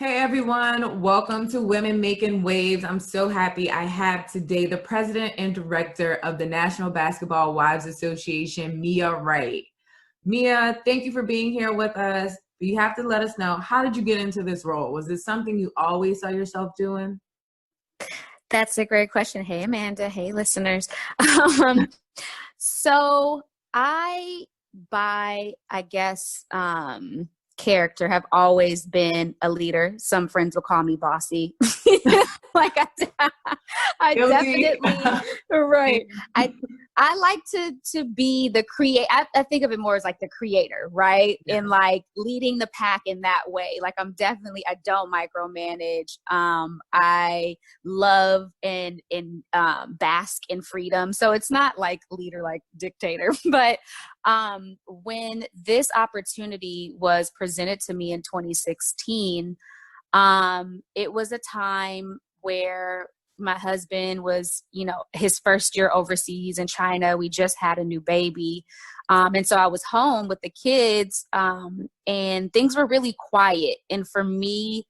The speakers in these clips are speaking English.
Hey everyone, welcome to Women Making Waves. I'm so happy I have today the president and director of the National Basketball Wives Association, Mia Wright. Mia, thank you for being here with us. You have to let us know, how did you get into this role? Was this something you always saw yourself doing? That's a great question. Hey, Amanda. Hey, listeners. Um, so I, I guess, character, have always been a leader. Some friends will call me bossy. like I Guilty. definitely, right. I, I like to be the create. I think of it more as like the creator, right? Yeah. And like leading the pack in that way. Like I don't micromanage. I love and bask in freedom. So it's not like leader, like dictator. But when this opportunity was presented to me in 2016, it was a time where my husband was, his first year overseas in China. We just had a new baby. And so I was home with the kids, and things were really quiet. And for me,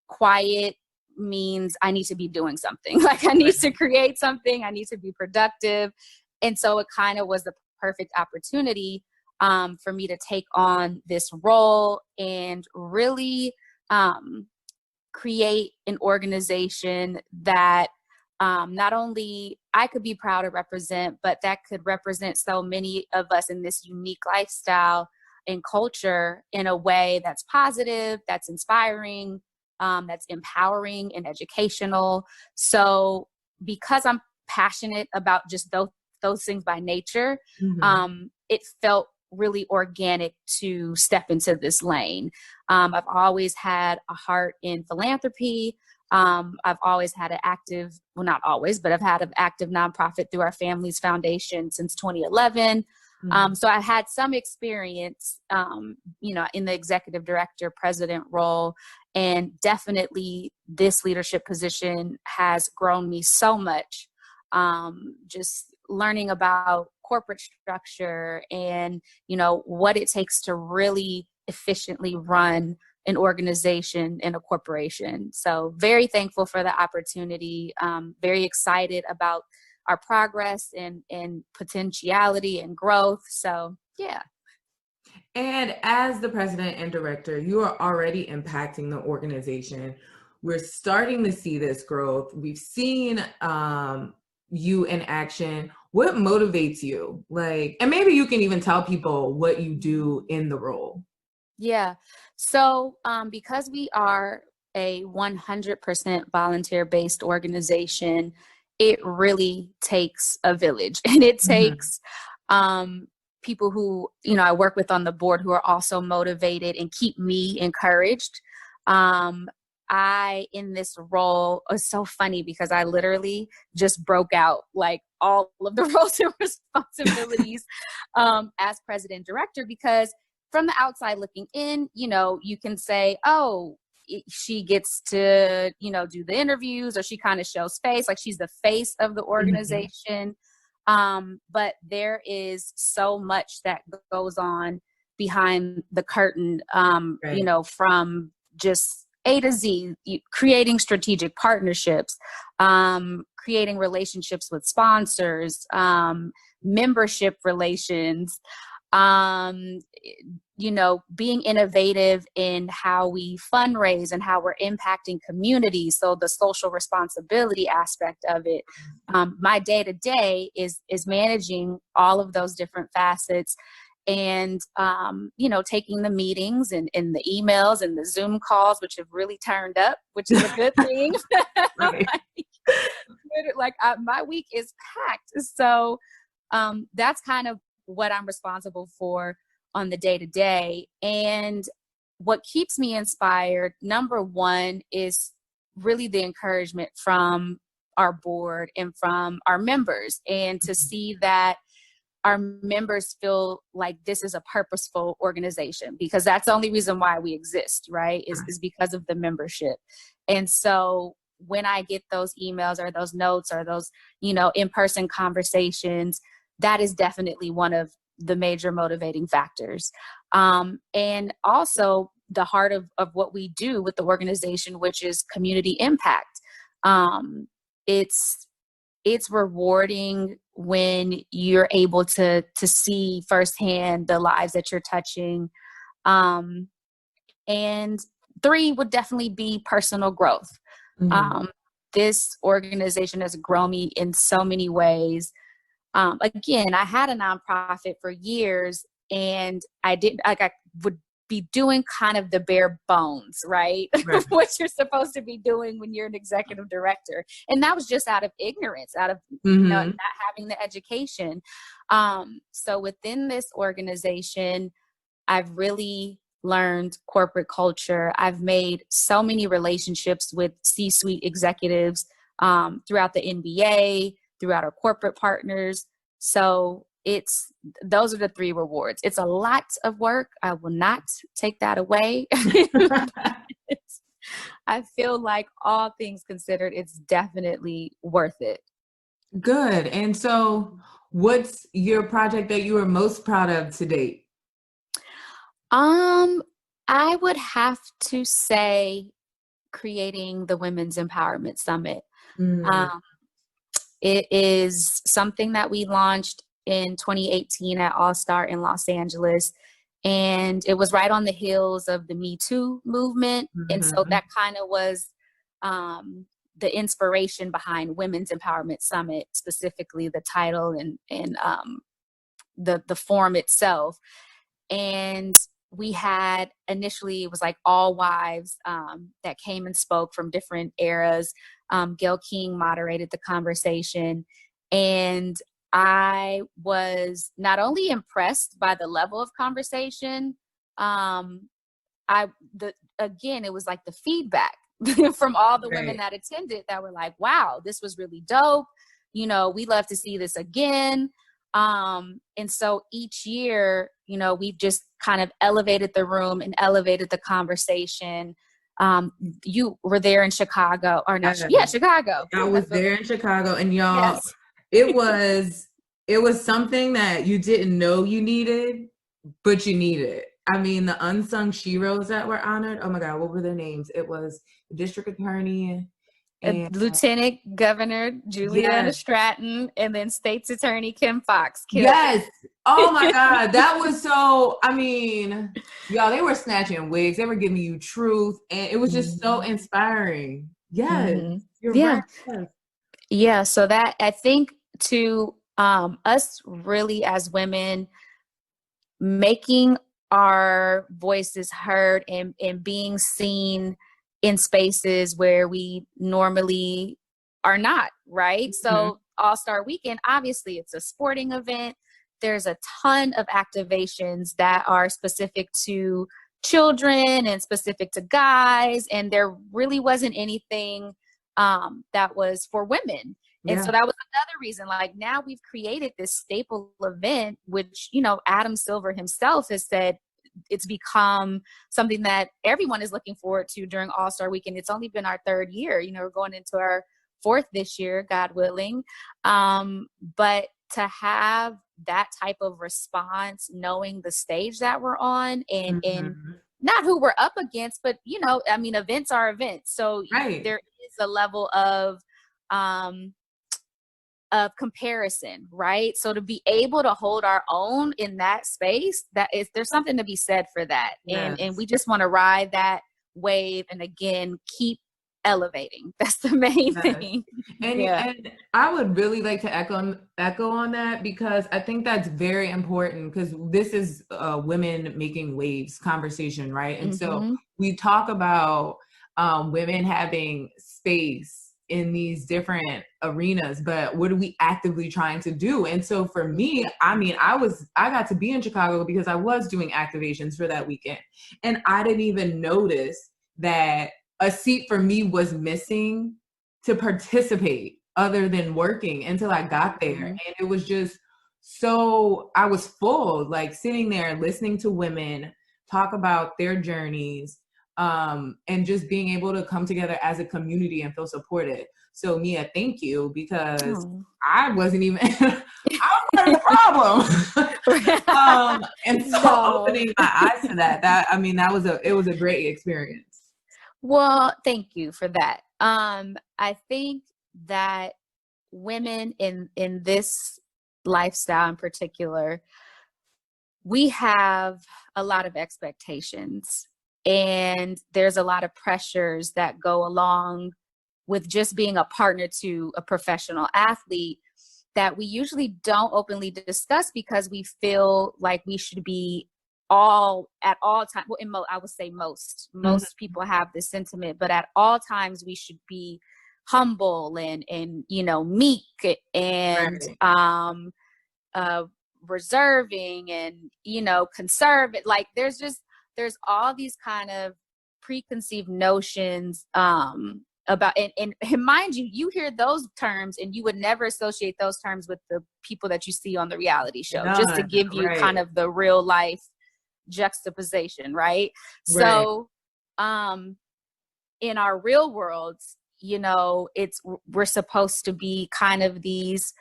quiet means I need to be doing something. Like I need to create something. I need to be productive. And so it kind of was the perfect opportunity for me to take on this role and really create an organization that not only I could be proud to represent, but that could represent so many of us in this unique lifestyle and culture in a way that's positive, that's inspiring, that's empowering and educational. So because I'm passionate about just those things by nature, Mhm. it felt really organic to step into this lane. I've always had a heart in philanthropy. I've always had an active, well, not always, but I've had an active nonprofit through our family's foundation since 2011. Mhm. So I had some experience, in the executive director, president role, and definitely this leadership position has grown me so much. Just learning about corporate structure and, what it takes to really efficiently run an organization and a corporation. So very thankful for the opportunity. Very excited about our progress and potentiality and growth. So yeah. And as the president and director, you are already impacting the organization. We're starting to see this growth. We've seen you in action. What motivates you? Like, and maybe you can even tell people what you do in the role. Yeah. So because we are a 100% volunteer based organization, it really takes a village and it Mhm. takes people who, I work with on the board who are also motivated and keep me encouraged. Um, in this role, it's so funny because I literally just broke out like all of the roles and responsibilities as president director because from the outside looking in, you can say, oh, she gets to, do the interviews or she kind of shows face, like she's the face of the Mhm. organization. But there is so much that goes on behind the curtain, Right. from just A to Z, creating strategic partnerships, creating relationships with sponsors, membership relations, um, being innovative in how we fundraise and how we're impacting communities. So the social responsibility aspect of it, my day to day is managing all of those different facets and taking the meetings and the emails and the Zoom calls, which have really turned up, which is a good thing. Right. My week is packed. So that's kind of what I'm responsible for on the day to day. And what keeps me inspired, number one, is really the encouragement from our board and from our members, and to see that our members feel like this is a purposeful organization, because that's the only reason why we exist, right? Is because of the membership. And so when I get those emails or those notes or those, in-person conversations, that is definitely one of the major motivating factors. And also the heart of what we do with the organization, which is community impact. It's rewarding when you're able to see firsthand the lives that you're touching. And 3 would definitely be personal growth. Mm-hmm. This organization has grown me in so many ways. Again, I had a nonprofit for years, and I would be doing kind of the bare bones, right? Right. What you're supposed to be doing when you're an executive director. And that was just out of ignorance, out of not having the education. So within this organization, I've really learned corporate culture. I've made so many relationships with C-suite executives throughout the NBA, throughout our corporate partners. So those are the 3 rewards. It's a lot of work. I will not take that away. I feel like all things considered, it's definitely worth it. Good. And so what's your project that you are most proud of to date? I would have to say creating the Women's Empowerment Summit. It is something that we launched in 2018 at All Star in Los Angeles. And it was right on the heels of the Me Too movement. And so that kind of was the inspiration behind Women's Empowerment Summit, specifically the title and the form itself. And we had initially, it was like all wives that came and spoke from different eras. Gail King moderated the conversation. And I was not only impressed by the level of conversation, again, it was like the feedback from all the women that attended that were like, wow, this was really dope. We love to see this again. And so each year, we've just kind of elevated the room and elevated the conversation. You were there in Chicago, or not? Yeah, Chicago. I was there in Chicago, and y'all, it was something that you didn't know you needed, but you needed. I mean, the unsung sheroes that were honored. Oh my God, what were their names? It was the district attorney, and Lieutenant Governor Juliana Stratton, and then State's Attorney Kim Fox. Oh my God, that was so, I mean, y'all, they were snatching wigs. They were giving you truth, and it was just so inspiring. You're right. Yeah, so that, I think, to us really as women, making our voices heard and being seen in spaces where we normally are not, right? So All-Star Weekend, obviously it's a sporting event. There's a ton of activations that are specific to children and specific to guys, and there really wasn't anything that was for women. And so that was another reason, like, now we've created this staple event, which, Adam Silver himself has said it's become something that everyone is looking forward to during All-Star Weekend. It's only been our 3rd year, we're going into our 4th this year, God willing. But to have that type of response, knowing the stage that we're on and not who we're up against, but, events are events. So there is a level of comparison, right? So to be able to hold our own in that space, there's something to be said for that. And we just want to ride that wave and, again, keep elevating. That's the main thing. And I would really like to echo on that, because I think that's very important, because this is women making waves conversation, right? And so we talk about women having space in these different arenas, but what are we actively trying to do? And so for me, I mean, I got to be in Chicago because I was doing activations for that weekend, and I didn't even notice that a seat for me was missing to participate other than working until I got there. And it was just I was full, like, sitting there listening to women talk about their journeys, and just being able to come together as a community and feel supported. So Mia, thank you, because I wasn't even, I was part of the problem. And so opening my eyes to that, I mean, it was a great experience. Well, thank you for that. I think that women in this lifestyle in particular, we have a lot of expectations, and there's a lot of pressures that go along with just being a partner to a professional athlete that we usually don't openly discuss, because we feel like we should be all at all times. Well, I would say most people have this sentiment, but at all times we should be humble and meek and reserving and conservative. Like there's all these kind of preconceived notions about, and mind you, you hear those terms and you would never associate those terms with the people that you see on the reality show. Just to give you kind of the real life juxtaposition, right? So in our real worlds, we're supposed to be kind of these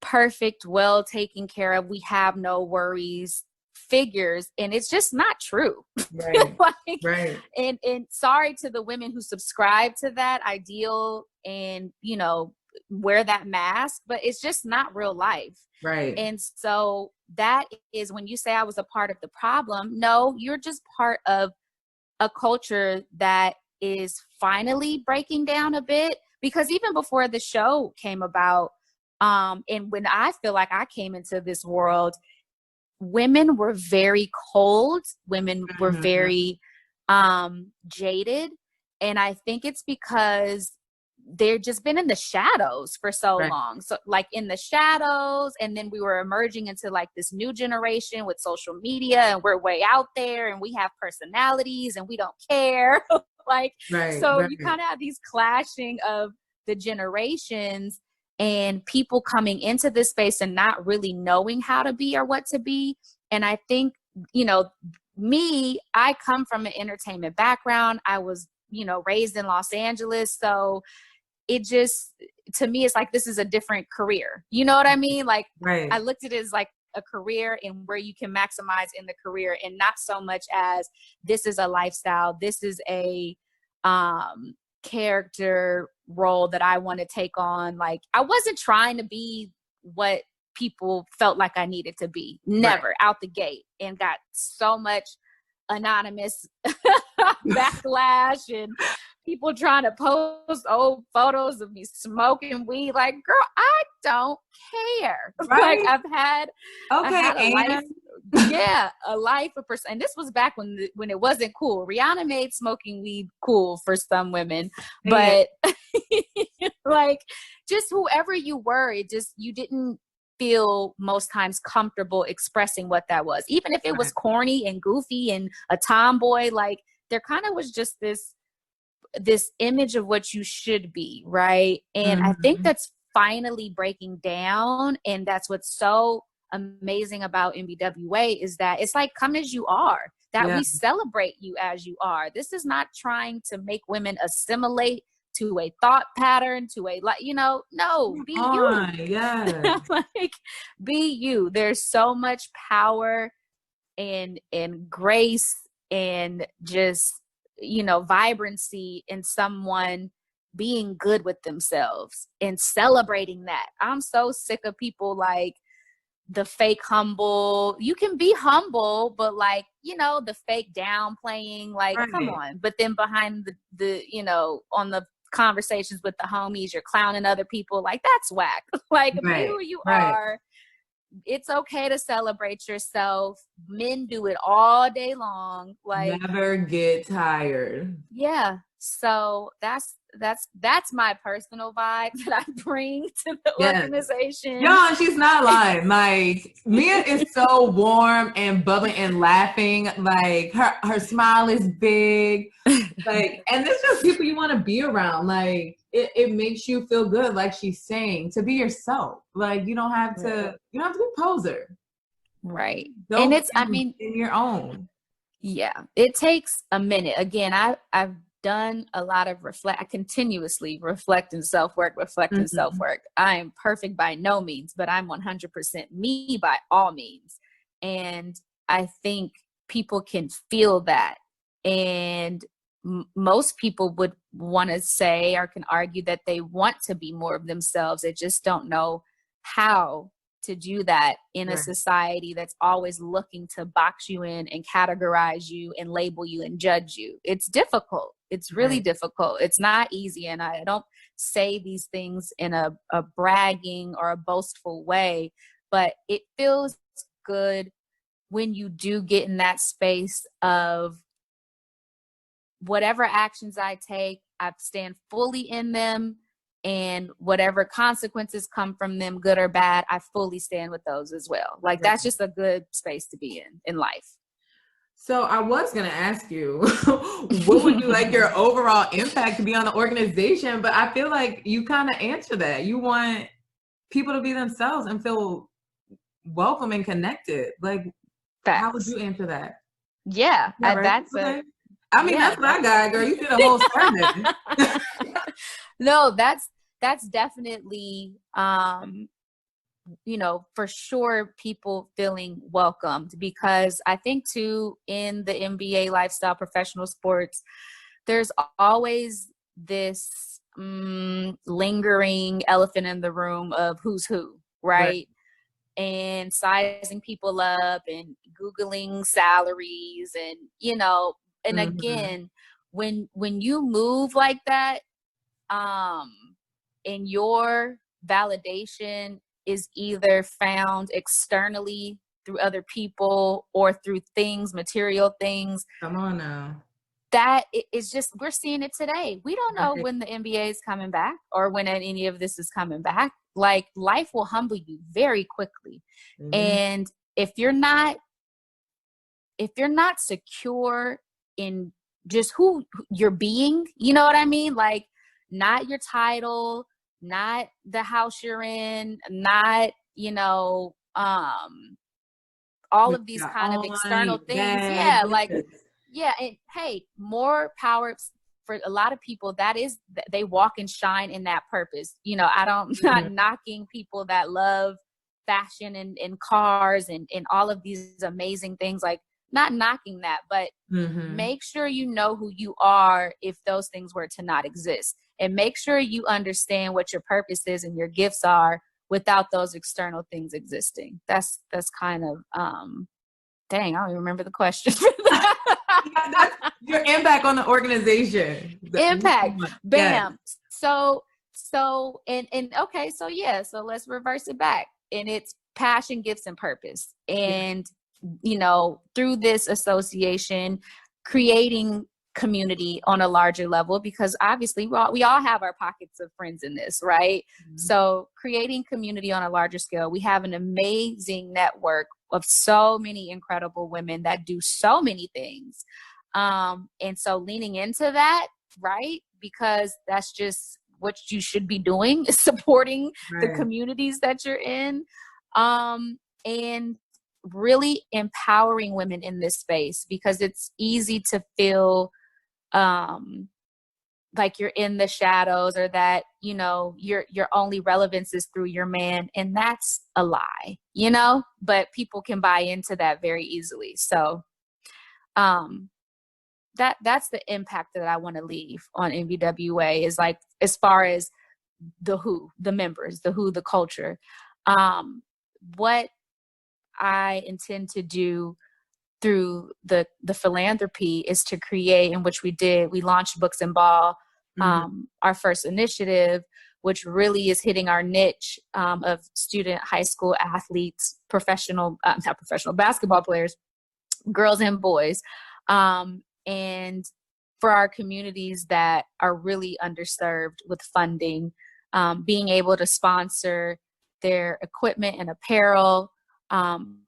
perfect, well taken care of, we have no worries figures, and it's just not true. And sorry to the women who subscribe to that ideal and wear that mask, but it's just not real life. And so that is when you say I was a part of the problem. No, you're just part of a culture that is finally breaking down a bit, because even before the show came about, and when I feel like I came into this world, women were very cold, women were very jaded, and I think it's because they've just been in the shadows for so long. So like in the shadows, and then we were emerging into like this new generation with social media, and we're way out there and we have personalities and we don't care. You kind of have these clashing of the generations and people coming into this space and not really knowing how to be or what to be. And I think, I come from an entertainment background. I was, raised in Los Angeles. So it just, to me, it's like, this is a different career. You know what I mean? Like I looked at it as like a career and where you can maximize in the career, and not so much as this is a lifestyle. This is a character role that I want to take on. Like I wasn't trying to be what people felt like I needed to be. Never out the gate, and got so much anonymous backlash and people trying to post old photos of me smoking weed. Like, girl, I don't care. Like I've had a life. A life of person. And this was back when it wasn't cool. Rihanna made smoking weed cool for some women, but like just whoever you were, you didn't feel most times comfortable expressing what that was, even if it was corny and goofy and a tomboy. Like there kind of was just this image of what you should be, right? And I think that's finally breaking down, and that's what's so amazing about NBWA is that it's like come as you are, that we celebrate you as you are. This is not trying to make women assimilate to a thought pattern, to a no, be you. Like be you. There's so much power and grace and just vibrancy in someone being good with themselves and celebrating that. I'm so sick of people like the fake humble. You can be humble, but like, the fake downplaying, like, come on. But then behind the on the conversations with the homies, you're clowning other people. Like, that's whack. Like, be who you are. It's okay to celebrate yourself. Men do it all day long. Like, never get tired. Yeah. So that's my personal vibe that I bring to the organization. No, she's not lying. Like Mia is so warm and bubbling and laughing. Like her smile is big. Like, and there's just people you want to be around. Like it makes you feel good. Like she's saying, to be yourself. Like you don't have to be a poser. Right. Don't and it's, I mean, in your own. Yeah, it takes a minute. Again, I've done a lot of I continuously reflect and self-work, reflect and Mhm. self-work. I am perfect by no means, but I'm 100% me by all means. And I think people can feel that. And most people would want to say or can argue that they want to be more of themselves. They just don't know how to do that in a Right. society that's always looking to box you in and categorize you and label you and judge you. It's difficult. It's really Right. difficult. It's not easy. And I don't say these things in a bragging or a boastful way, but it feels good when you do get in that space of whatever actions I take, I stand fully in them. And whatever consequences come from them, good or bad, I fully stand with those as well. Like that's Right. just a good space to be in life. So I was going to ask you, what would you like your overall impact to be on the organization? But I feel like you kind of answer that. You want people to be themselves and feel welcome and connected. Like, how would Facts. you answer that? Yeah, Yeah, right. that's a Okay. I mean, yeah. that's what I got, girl. You did a whole sermon. No, that's definitely for sure people feeling welcomed, because I think too in the NBA lifestyle, professional sports, there's always this lingering elephant in the room of who's who, Right. right? And sizing people up and Googling salaries and, and Mm-hmm. again, when you move like that, um, and your validation is either found externally through other people or through things, material things, Come on now. that is just, we're seeing it today. We don't know Right. when the NBA is coming back or when any of this is coming back. Like life will humble you very quickly. Amen. And if you're not secure in just who you're being, you know what I mean? Like not your title, not the house you're in, not, all What of you these got kind of on, external your things. bag. Yeah, like, Yes. yeah, and hey, more power for a lot of people. That is, they walk and shine in that purpose. I don't, not Mhm. knocking people that love fashion and cars and all of these amazing things, like not knocking that, but Mhm. make sure you know who you are if those things were to not exist, and make sure you understand what your purpose is and your gifts are without those external things existing. That's kind of dang, I don't even remember the question. Yeah, that's your impact on the organization. What you Impact. want. Yes. Bam. And okay, so yeah, so let's reverse it back. And it's passion, gifts, and purpose. Yeah. And through this association, creating community on a larger level, because obviously we all have our pockets of friends in this, right? Mhm. So creating community on a larger scale, we have an amazing network of so many incredible women that do so many things, and so leaning into that, right? Because that's just what you should be doing, is supporting the Right. communities that you're in, and really empowering women in this space, because it's easy to feel um, like you're in the shadows, or that your only relevance is through your man, and that's a lie, but people can buy into that very easily. So um that's the impact that I want to leave on NBWA, is like, as far as the members, the culture, um what I intend to do through the philanthropy is to create, in which we launched Books and Ball, Mhm. our first initiative, which really is hitting our niche, of student high school athletes, professional not professional basketball players, girls and boys, and for our communities that are really underserved with funding, being able to sponsor their equipment and apparel,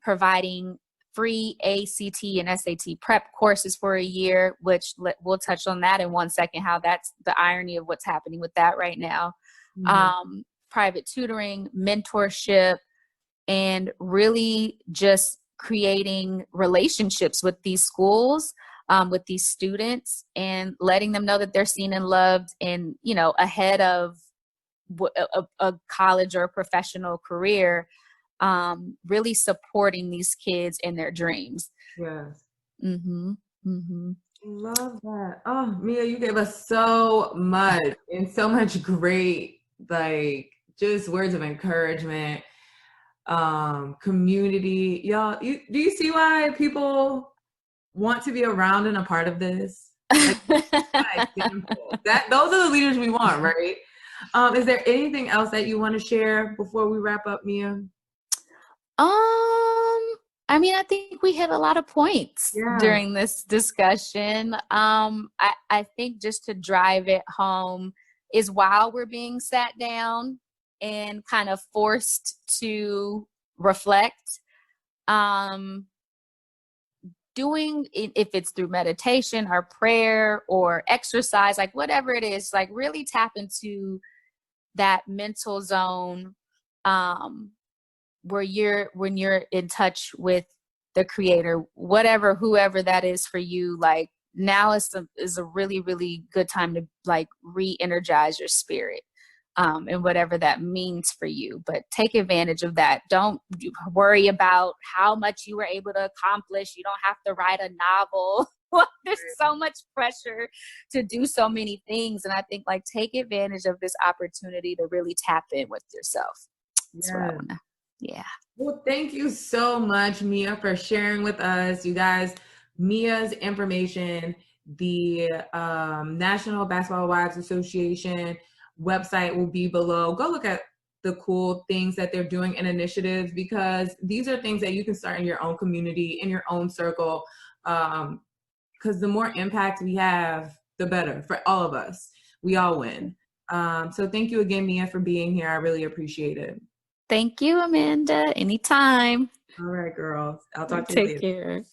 providing free ACT and SAT prep courses for a year, which we'll touch on that in 1 second, how that's the irony of what's happening with that right now. Mhm. Private tutoring, mentorship, and really just creating relationships with these schools, with these students, and letting them know that they're seen and loved, and, you know, ahead of a college or a professional career, really supporting these kids in their dreams. Yes. Mm-hmm. Mm-hmm. Love that. Oh, Mia, you gave us so much and so much great, like, just words of encouragement, community. Y'all, do you see why people want to be around and a part of this? Like, that example. Those are the leaders we want, right? Is there anything else that you want to share before we wrap up, Mia? I mean, I think we hit a lot of points Yeah. during this discussion. I think just to drive it home is, while we're being sat down and kind of forced to reflect, doing it, if it's through meditation or prayer or exercise, like whatever it is, like really tap into that mental zone, where when you're in touch with the creator, whoever that is for you. Like, now is a really, really good time to like re-energize your spirit, and whatever that means for you. But take advantage of that. Don't worry about how much you were able to accomplish. You don't have to write a novel. There's so much pressure to do so many things. And I think, like, take advantage of this opportunity to really tap in with yourself. That's what I want to. Yeah. Well, thank you so much, Mia, for sharing with us. You guys, Mia's information, the National Basketball Wives Association website will be below. Go look at the cool things that they're doing and initiatives, because these are things that you can start in your own community, in your own circle, because the more impact we have, the better for all of us. We all win. So thank you again, Mia, for being here. I really appreciate it. Thank you, Amanda. Anytime. All right, girls. I'll talk to you later. Take care.